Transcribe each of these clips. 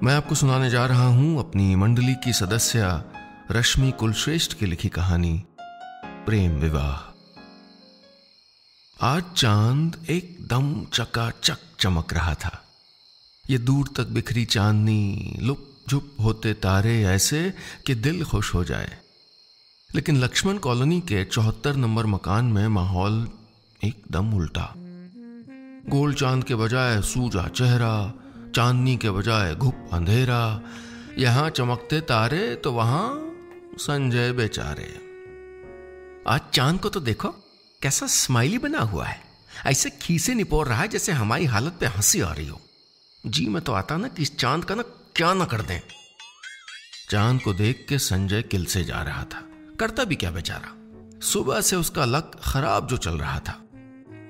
मैं आपको सुनाने जा रहा हूं अपनी मंडली की सदस्य रश्मि कुलश्रेष्ठ की लिखी कहानी प्रेम विवाह। आज चांद एकदम चकाचक चमक रहा था। ये दूर तक बिखरी चांदनी, लुप झुप होते तारे ऐसे कि दिल खुश हो जाए। लेकिन लक्ष्मण कॉलोनी के 74 नंबर मकान में माहौल एकदम उल्टा। गोल चांद के बजाय सूजा चेहरा, चांदनी के बजाय घुप अंधेरा। यहां चमकते तारे तो वहां संजय बेचारे। आज चांद को तो देखो कैसा स्माइली बना हुआ है, ऐसे खीसे निपोर रहा है जैसे हमारी हालत पे हंसी आ रही हो। जी मैं तो आता ना कि इस चांद का ना क्या ना कर दें। चांद को देख के संजय किल से जा रहा था। करता भी क्या बेचारा। सुबह से उसका लक खराब जो चल रहा था,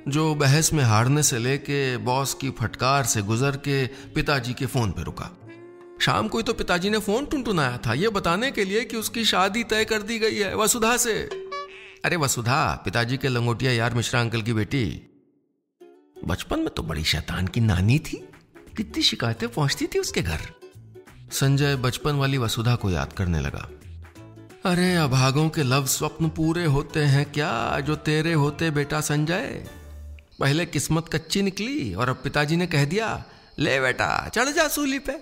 जो बहस में हारने से लेके बॉस की फटकार से गुजर के पिताजी के फोन पे रुका। शाम को ही तो पिताजी ने फोन टुनटुनाया था ये बताने के लिए कि उसकी शादी तय कर दी गई है वसुधा से। अरे वसुधा, पिताजी के लंगोटिया यार मिश्रा अंकल की बेटी। बचपन में तो बड़ी शैतान की नानी थी, कितनी शिकायतें पहुंचती थी उसके घर। संजय बचपन वाली वसुधा को याद करने लगा। अरे अभागों के लव स्वप्न पूरे होते हैं क्या जो तेरे होते बेटा संजय। पहले किस्मत कच्ची निकली और अब पिताजी ने कह दिया ले बेटा चढ़ जा सूली पे।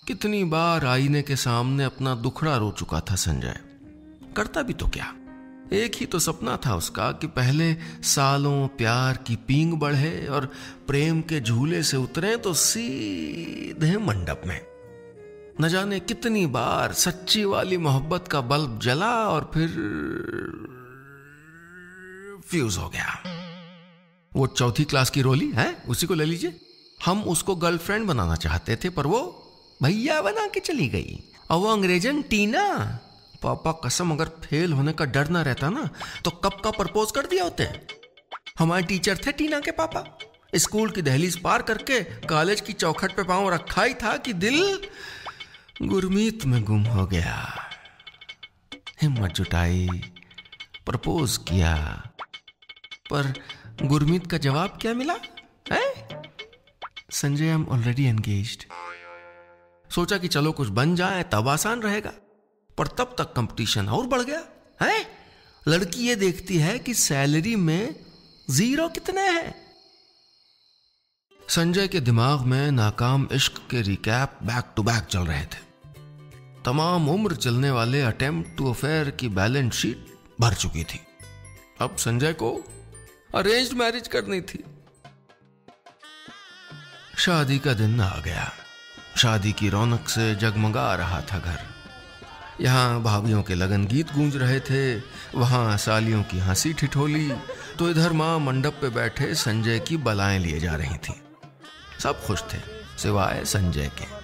कितनी बार आईने के सामने अपना दुखड़ा रो चुका था संजय। करता भी तो क्या, एक ही तो सपना था उसका कि पहले सालों प्यार की पींग बढ़े और प्रेम के झूले से उतरे तो सीधे मंडप में। न जाने कितनी बार सच्ची वाली मोहब्बत का बल्ब जला और फिर फ्यूज हो गया। वो चौथी क्लास की रोली है, उसी को ले लीजिए। हम उसको गर्लफ्रेंड बनाना चाहते थे पर वो भैया बना के चली गई। और वो अंग्रेजन टीना, पापा कसम अगर फेल होने का डर ना रहता ना तो कब का प्रपोज कर दिया होते। हमारे टीचर थे टीना के पापा। स्कूल की दहलीज पार करके कॉलेज की चौखट पे पांव रखा ही था कि दिल गुरमीत में गुम हो गया। हिम्मत जुटाई, प्रपोज किया, पर गुरमीत का जवाब क्या मिला है? Sanjay I am already engaged. सोचा कि चलो कुछ बन जाए तब आसान रहेगा, पर तब तक कंपटीशन और बढ़ गया है। लड़की ये देखती है कि सैलरी में 0 कितने हैं। संजय के दिमाग में नाकाम इश्क के रिकैप बैक टू बैक चल रहे थे। तमाम उम्र चलने वाले अटेम्प्ट टू अफेयर की बैलेंस शीट भर चुकी थी। अब संजय को अरेंज्ड मैरिज करनी थी। शादी का दिन आ गया। शादी की रौनक से जगमगा रहा था घर। यहाँ भाभियों के लगन गीत गूंज रहे थे, वहां सालियों की हंसी ठिठोली, तो इधर मां मंडप पे बैठे संजय की बलाएं लिए जा रही थी। सब खुश थे सिवाय संजय के।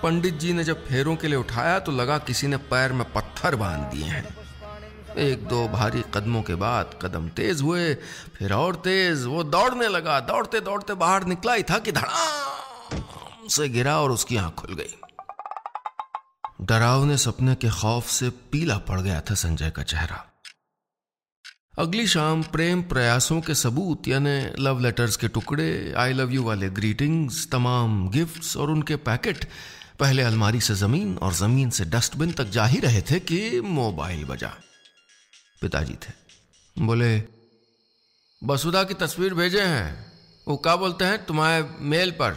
पंडित जी ने जब फेरों के लिए उठाया तो लगा किसी ने पैर में पत्थर बांध दिए हैं। 1-2 भारी कदमों के बाद कदम तेज हुए, फिर और तेज। वो दौड़ने लगा। दौड़ते दौड़ते बाहर निकला ही था कि धड़ाम से गिरा और उसकी आंख खुल गई। डरावने सपने के खौफ से पीला पड़ गया था संजय का चेहरा। अगली शाम प्रेम प्रयासों के सबूत यानी लव लेटर्स के टुकड़े, आई लव यू वाले ग्रीटिंग्स, तमाम गिफ्ट्स और उनके पैकेट पहले अलमारी से जमीन और जमीन से डस्टबिन तक जा ही रहे थे कि मोबाइल बजा। पिताजी थे। बोले वसुधा की तस्वीर भेजे हैं, वो क्या बोलते हैं तुम्हारे मेल पर।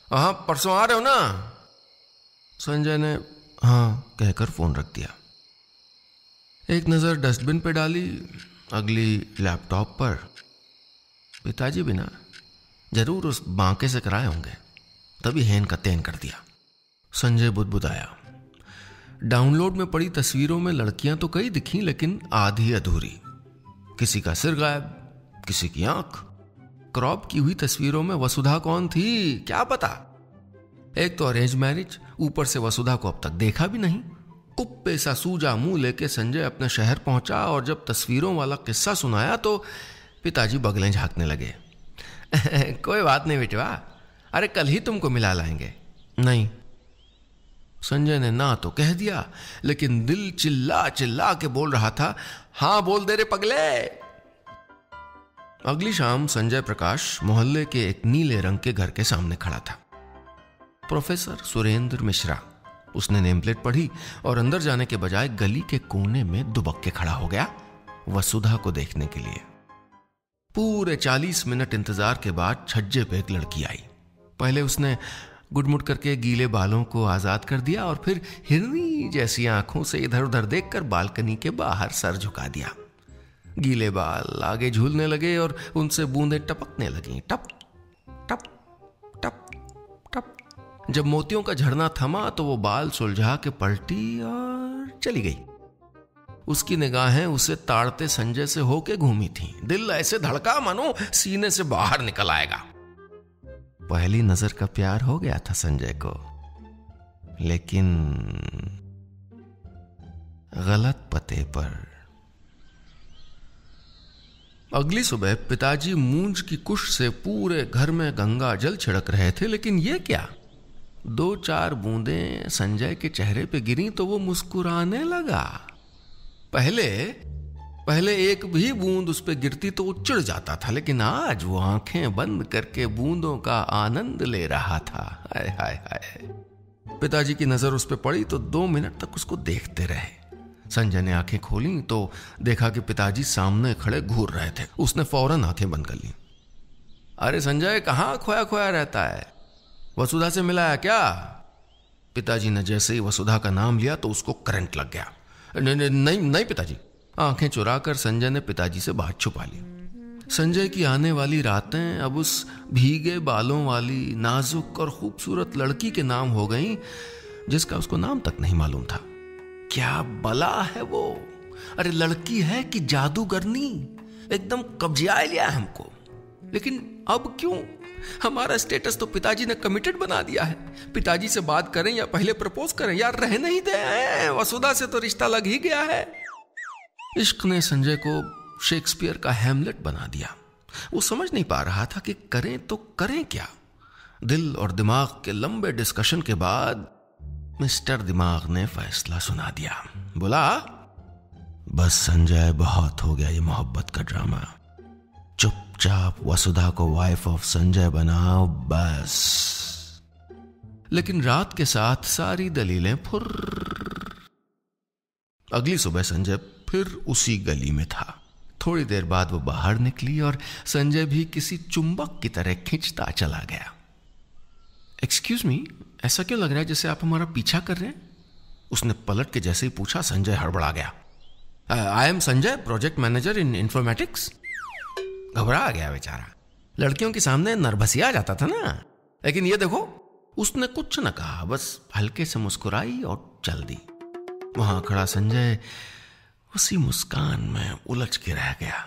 हाँ परसों आ रहे हो ना। संजय ने हाँ कहकर फोन रख दिया। एक नजर डस्टबिन पे डाली, अगली लैपटॉप पर। पिताजी भी ना जरूर उस बांके से कराए होंगे, तभी हेन का तेन कर दिया। संजय बुदबुदाया। डाउनलोड में पड़ी तस्वीरों में लड़कियां तो कई दिखी, लेकिन आधी अधूरी। किसी का सिर गायब, किसी की आंख। क्रॉप की हुई तस्वीरों में वसुधा कौन थी क्या पता। एक तो अरेंज मैरिज, ऊपर से वसुधा को अब तक देखा भी नहीं। कुप्पे सा सूजा मुंह लेके संजय अपने शहर पहुंचा और जब तस्वीरों वाला किस्सा सुनाया तो पिताजी बगलें झांकने लगे। कोई बात नहीं बेटवा, अरे कल ही तुमको मिला लाएंगे। नहीं। संजय ने ना तो कह दिया, लेकिन दिल चिल्ला चिल्ला के बोल रहा था हां बोल दे रे पगले। अगली शाम संजय प्रकाश मोहल्ले के एक नीले रंग के घर के सामने खड़ा था। प्रोफेसर सुरेंद्र मिश्रा। उसने नेम प्लेट पढ़ी और अंदर जाने के बजाय गली के कोने में दुबक के खड़ा हो गया वसुधा को देखने के लिए। पूरे 40 मिनट इंतजार के बाद छज्जे पे एक लड़की आई। पहले उसने गुडमुड करके गीले बालों को आजाद कर दिया और फिर हिरनी जैसी आंखों से इधर उधर देखकर बालकनी के बाहर सर झुका दिया। गीले बाल आगे झूलने लगे और उनसे बूंदें टपकने लगी, टप टप टप टप। जब मोतियों का झरना थमा तो वो बाल सुलझा के पलटी और चली गई। उसकी निगाहें उसे ताड़ते संजय से होके घूमी थीं। दिल ऐसे धड़का मानो सीने से बाहर निकल आएगा। पहली नजर का प्यार हो गया था संजय को, लेकिन गलत पते पर। अगली सुबह पिताजी मूंज की कुश से पूरे घर में गंगा जल छिड़क रहे थे, लेकिन ये क्या, 2-4 बूंदें संजय के चेहरे पे गिरी तो वो मुस्कुराने लगा। पहले एक भी बूंद उस पे गिरती तो वो चिढ़ जाता था, लेकिन आज वो आंखें बंद करके बूंदों का आनंद ले रहा था। हाय हाय हाय। पिताजी की नजर उस पे पड़ी तो 2 मिनट तक उसको देखते रहे। संजय ने आंखें खोली तो देखा कि पिताजी सामने खड़े घूर रहे थे। उसने फौरन आंखें बंद कर ली। अरे संजय, कहाँ खोया खोया रहता है? वसुधा से मिला है क्या? पिताजी ने जैसे ही वसुधा का नाम लिया तो उसको करंट लग गया। नहीं पिताजी। आंखें चुराकर संजय ने पिताजी से बात छुपा ली। संजय की आने वाली रातें अब उस भीगे बालों वाली नाजुक और खूबसूरत लड़की के नाम हो गईं, जिसका उसको नाम तक नहीं मालूम था। क्या बला है वो? अरे लड़की है कि जादूगरनी, एकदम कब्जिया लिया है हमको। लेकिन अब क्यों? हमारा स्टेटस तो पिताजी ने कमिटेड बना दिया है। पिताजी से बात करें या पहले प्रपोज करें? यार रह नहीं दे, वसुधा से तो रिश्ता लग ही गया है। इश्क ने संजय को शेक्सपियर का हैमलेट बना दिया। वो समझ नहीं पा रहा था कि करें तो करें क्या। दिल और दिमाग के लंबे डिस्कशन के बाद मिस्टर दिमाग ने फैसला सुना दिया। बोला, बस संजय, बहुत हो गया ये मोहब्बत का ड्रामा। चुपचाप वसुधा को वाइफ ऑफ संजय बनाओ बस। लेकिन रात के साथ सारी दलीलें फुर्र। अगली सुबह संजय फिर उसी गली में था। थोड़ी देर बाद वो बाहर निकली और संजय भी किसी चुंबक की तरह खींचता चला गया। एक्सक्यूज मी, ऐसा क्यों लग रहा है जैसे आप हमारा पीछा कर रहे हैं? उसने पलट के जैसे ही पूछा, संजय हड़बड़ा गया। I am Sanjay, project manager in informatics. घबरा गया बेचारा। लड़कियों के सामने नर्वसिया जाता था ना। लेकिन ये देखो, उसने कुछ न कहा, बस हल्के से मुस्कुराई और चल दी। वहां खड़ा संजय उसी मुस्कान में उलझ के रह गया।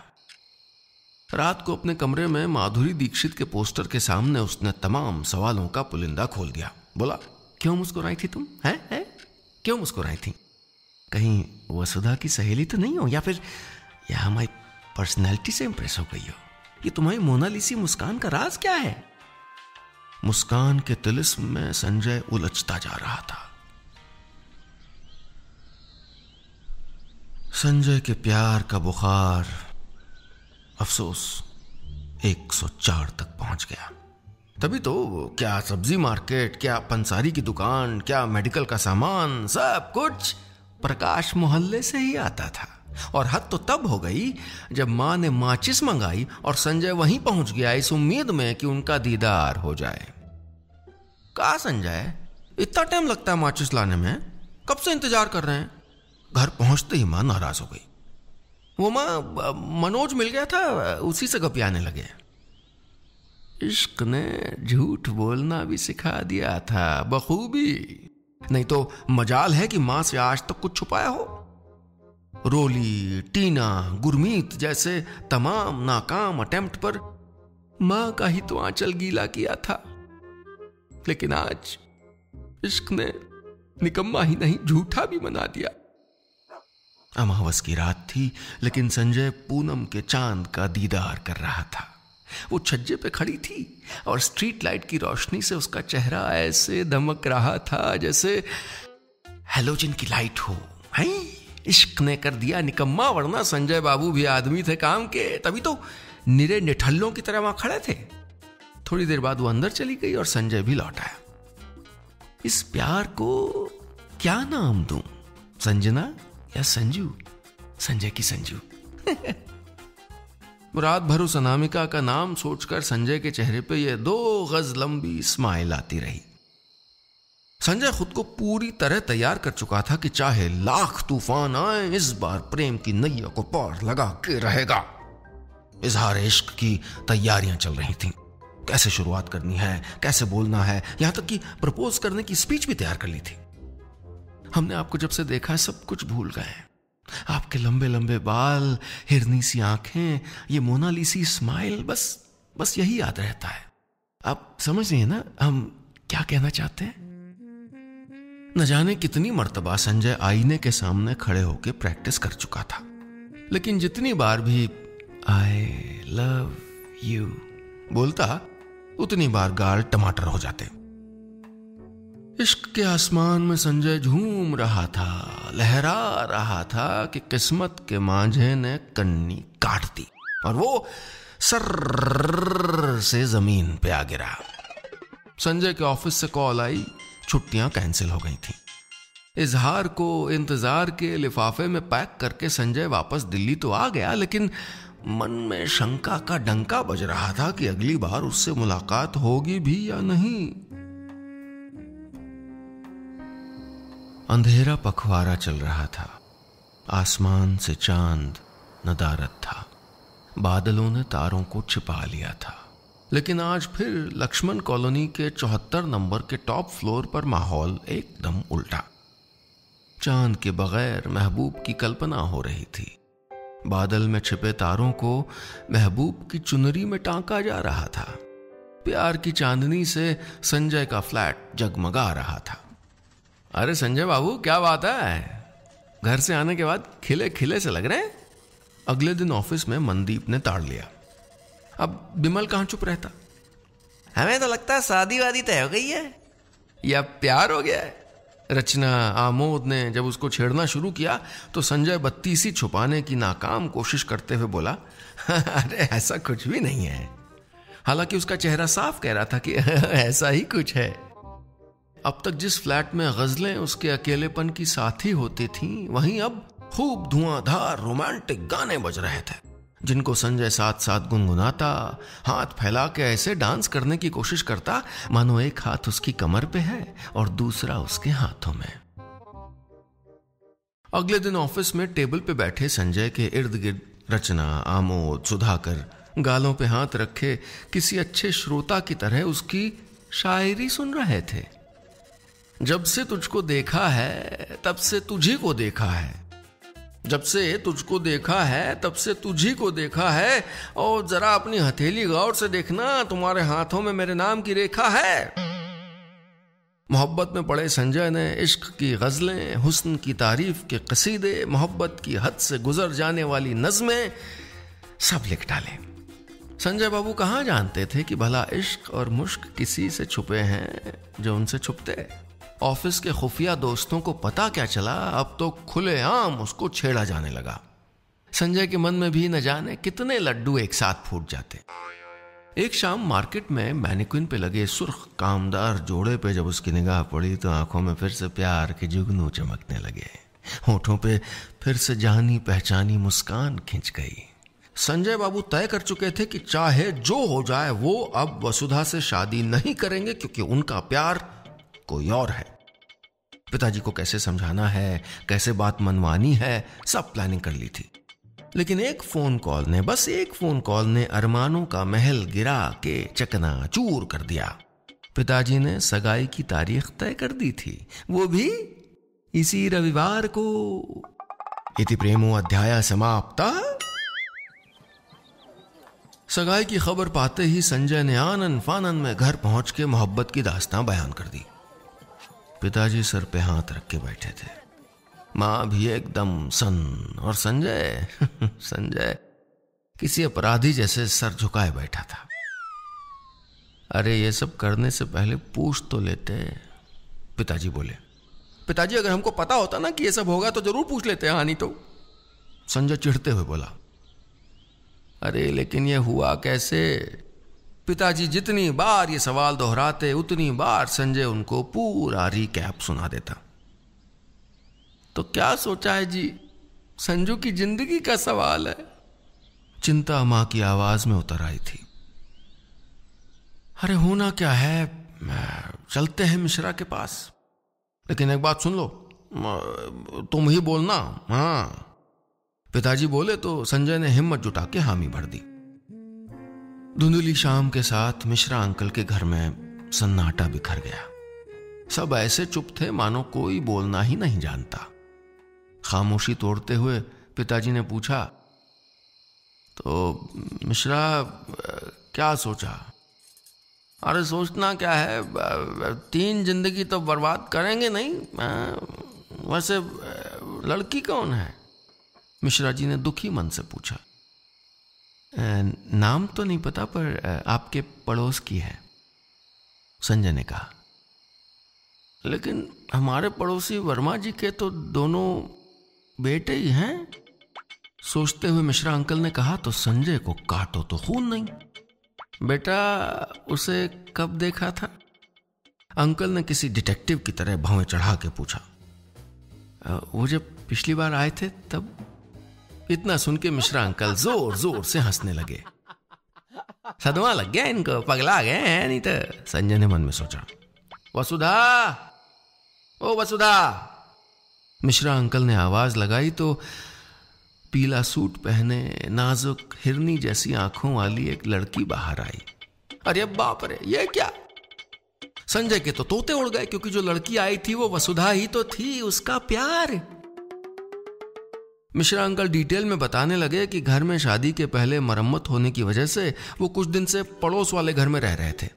रात को अपने कमरे में माधुरी दीक्षित के पोस्टर के सामने उसने तमाम सवालों का पुलिंदा खोल दिया। बोला, क्यों मुस्कुराई थी तुम? हैं? क्यों मुस्कुराई थी? कहीं वसुधा की सहेली तो नहीं हो, या फिर हमारी पर्सनैलिटी से इंप्रेस हो गई हो? ये तुम्हारी मोनालिसी मुस्कान का राज क्या है? मुस्कान के तिलिस्म में संजय उलझता जा रहा था। संजय के प्यार का बुखार अफसोस 104 तक पहुंच गया। तभी तो क्या सब्जी मार्केट, क्या पंसारी की दुकान, क्या मेडिकल का सामान, सब कुछ प्रकाश मोहल्ले से ही आता था। और हद तो तब हो गई जब मां ने माचिस मंगाई और संजय वहीं पहुंच गया इस उम्मीद में कि उनका दीदार हो जाए। कहा संजय, इतना टाइम लगता है माचिस लाने में? कब से इंतजार कर रहे हैं? घर पहुंचते ही मां नाराज हो गई। वो मां मनोज मिल गया था, उसी से गपियाने लगे। इश्क ने झूठ बोलना भी सिखा दिया था बखूबी। नहीं तो मजाल है कि मां से आज तक कुछ छुपाया हो। रोली, टीना, गुरमीत जैसे तमाम नाकाम अटेम्प्ट पर मां का ही तो आंचल गीला किया था। लेकिन आज इश्क ने निकम्मा ही नहीं, झूठा भी बना दिया। अमावस की रात थी, लेकिन संजय पूनम के चांद का दीदार कर रहा था। वो छज्जे पे खड़ी थी और स्ट्रीट लाइट की रोशनी से उसका चेहरा ऐसे दमक रहा था जैसे हैलोजन की लाइट हो। इश्क ने कर दिया निकम्मा, वरना संजय बाबू भी आदमी थे काम के, तभी तो निरे निठल्लों की तरह वहां खड़े थे। थोड़ी देर बाद वो अंदर चली गई और संजय भी लौट आया। इस प्यार को क्या नाम दूं? संजना या संजू? संजय की संजू। रात भर उस अनामिका का नाम सोचकर संजय के चेहरे पे ये 2 गज लंबी स्माइल आती रही। संजय खुद को पूरी तरह तैयार कर चुका था कि चाहे लाख तूफान आए, इस बार प्रेम की नैया को पार लगा के रहेगा। इजहार इश्क की तैयारियां चल रही थीं। कैसे शुरुआत करनी है, कैसे बोलना है, यहां तक कि प्रपोज करने की स्पीच भी तैयार कर ली थी। हमने आपको जब से देखा है सब कुछ भूल गए। आपके लंबे लंबे बाल, हिरनी सी आंखें, ये मोनालिसी स्माइल, बस यही याद रहता है। आप समझ रही हैं ना हम क्या कहना चाहते हैं? न जाने कितनी मर्तबा संजय आईने के सामने खड़े होकर प्रैक्टिस कर चुका था, लेकिन जितनी बार भी आई लव यू बोलता, उतनी बार गाल टमाटर हो जाते। इश्क के आसमान में संजय झूम रहा था, लहरा रहा था कि किस्मत के मांझे ने कन्नी काट दी और वो सर से जमीन पे आ गिरा। संजय के ऑफिस से कॉल आई, छुट्टियां कैंसिल हो गई थी। इजहार को इंतजार के लिफाफे में पैक करके संजय वापस दिल्ली तो आ गया, लेकिन मन में शंका का डंका बज रहा था कि अगली बार उससे मुलाकात होगी भी या नहीं। अंधेरा पखवाड़ा चल रहा था। आसमान से चांद नदारद था। बादलों ने तारों को छिपा लिया था। लेकिन आज फिर लक्ष्मण कॉलोनी के 74 नंबर के टॉप फ्लोर पर माहौल एकदम उल्टा। चांद के बगैर महबूब की कल्पना हो रही थी। बादल में छिपे तारों को महबूब की चुनरी में टांका जा रहा था। प्यार की चांदनी से संजय का फ्लैट जगमगा रहा था। अरे संजय बाबू, क्या बात है? घर से आने के बाद खिले खिले से लग रहे हैं। अगले दिन ऑफिस में मनदीप ने ताड़ लिया। अब बिमल कहां चुप रहता? हमें तो लगता है शादी वादी तय हो गई है या प्यार हो गया है। रचना, आमोद ने जब उसको छेड़ना शुरू किया तो संजय बत्तीसी छुपाने की नाकाम कोशिश करते हुए बोला, अरे ऐसा कुछ भी नहीं है। हालांकि उसका चेहरा साफ कह रहा था कि ऐसा ही कुछ है। अब तक जिस फ्लैट में गजलें उसके अकेलेपन की साथी होती थीं, वहीं अब खूब धुआंधार रोमांटिक गाने बज रहे थे, जिनको संजय साथ साथ गुनगुनाता, हाथ फैला के ऐसे डांस करने की कोशिश करता मानो एक हाथ उसकी कमर पे है और दूसरा उसके हाथों में। अगले दिन ऑफिस में टेबल पे बैठे संजय के इर्द गिर्द रचना, आमोद, सुधाकर गालों पे हाथ रखे किसी अच्छे श्रोता की तरह उसकी शायरी सुन रहे थे। जब से तुझको देखा है तब से तुझी को देखा है, जब से तुझको देखा है तब से तुझी को देखा है, और जरा अपनी हथेली गौर से देखना, तुम्हारे हाथों में मेरे नाम की रेखा है। मोहब्बत में पड़े संजय ने इश्क की गजलें, हुस्न की तारीफ के कसीदे, मोहब्बत की हद से गुजर जाने वाली नज़में सब लिख डाले। संजय बाबू कहाँ जानते थे कि भला इश्क और मुश्क किसी से छुपे हैं जो उनसे छुपते। ऑफिस के खुफिया दोस्तों को पता क्या चला, अब तो खुलेआम उसको छेड़ा जाने लगा। संजय के मन में भी न जाने कितने लड्डू एक साथ फूट जाते। एक शाम मार्केट में मैनिक्विन पे लगे सुर्ख कामदार जोड़े पे जब उसकी निगाह पड़ी तो आंखों में फिर से प्यार के जुगनू चमकने लगे। होठों पे फिर से जानी पहचानी मुस्कान खिंच गई। संजय बाबू तय कर चुके थे कि चाहे जो हो जाए वो अब वसुधा से शादी नहीं करेंगे, क्योंकि उनका प्यार कोई और है। पिताजी को कैसे समझाना है, कैसे बात मनवानी है, सब प्लानिंग कर ली थी। लेकिन एक फोन कॉल ने, बस एक फोन कॉल ने अरमानों का महल गिरा के चकनाचूर कर दिया। पिताजी ने सगाई की तारीख तय कर दी थी, वो भी इसी रविवार को। इति प्रेमो अध्याय समाप्ता। सगाई की खबर पाते ही संजय ने आनन फानन में घर पहुंच के मोहब्बत की दास्तां बयान कर दी। पिताजी सर पे हाथ रख के बैठे थे, मां भी एकदम सन्न, और संजय किसी अपराधी जैसे सर झुकाए बैठा था। अरे ये सब करने से पहले पूछ तो लेते, पिताजी बोले। पिताजी अगर हमको पता होता ना कि ये सब होगा तो जरूर पूछ लेते, हाँ नहीं तो। संजय चिढ़ते हुए बोला, अरे लेकिन ये हुआ कैसे? पिताजी जितनी बार ये सवाल दोहराते उतनी बार संजय उनको पूरा रिकैप सुना देता। तो क्या सोचा है जी, संजू की जिंदगी का सवाल है। चिंता मां की आवाज में उतर आई थी। अरे होना क्या है, चलते हैं मिश्रा के पास, लेकिन एक बात सुन लो, तुम ही बोलना। हाँ, पिताजी बोले तो संजय ने हिम्मत जुटा के हामी भर दी। धुंधली शाम के साथ मिश्रा अंकल के घर में सन्नाटा बिखर गया। सब ऐसे चुप थे मानो कोई बोलना ही नहीं जानता। खामोशी तोड़ते हुए पिताजी ने पूछा, तो मिश्रा क्या सोचा? अरे सोचना क्या है, 3 जिंदगी तो बर्बाद करेंगे नहीं। वैसे लड़की कौन है? मिश्रा जी ने दुखी मन से पूछा। नाम तो नहीं पता, पर आपके पड़ोस की है, संजय ने कहा। लेकिन हमारे पड़ोसी वर्मा जी के तो दोनों बेटे ही हैं। सोचते हुए मिश्रा अंकल ने कहा। तो संजय को काटो तो खून नहीं। बेटा, उसे कब देखा था? अंकल ने किसी डिटेक्टिव की तरह भौं चढ़ा के पूछा। वो जब पिछली बार आए थे तब। इतना सुन के मिश्रा अंकल जोर जोर से हंसने लगे। सदमा लग गया इनको, पगला गए हैं नहीं तो, संजय ने मन में सोचा। वसुधा, ओ वसुधा! मिश्रा अंकल ने आवाज लगाई तो पीला सूट पहने, नाजुक हिरनी जैसी आंखों वाली एक लड़की बाहर आई। अरे बाप रे, ये क्या! संजय के तो तोते उड़ गए, क्योंकि जो लड़की आई थी वो वसुधा ही तो थी, उसका प्यार। मिश्रा अंकल डिटेल में बताने लगे कि घर में शादी के पहले मरम्मत होने की वजह से वो कुछ दिन से पड़ोस वाले घर में रह रहे थे।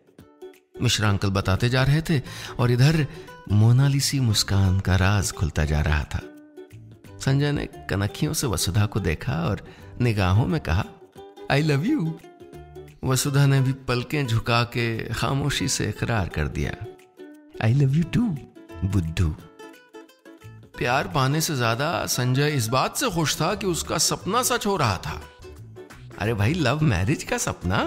मिश्रा अंकल बताते जा रहे थे और इधर मोनालिसी मुस्कान का राज खुलता जा रहा था। संजय ने कनखियों से वसुधा को देखा और निगाहों में कहा, आई लव यू। वसुधा ने भी पलकें झुका के खामोशी से इकरार कर दिया, आई लव यू टू बुद्धू। प्यार पाने से ज्यादा संजय इस बात से खुश था कि उसका सपना सच हो रहा था। अरे भाई, लव मैरिज का सपना।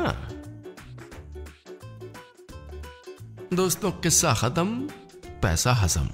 दोस्तों, किस्सा खत्म, पैसा हजम।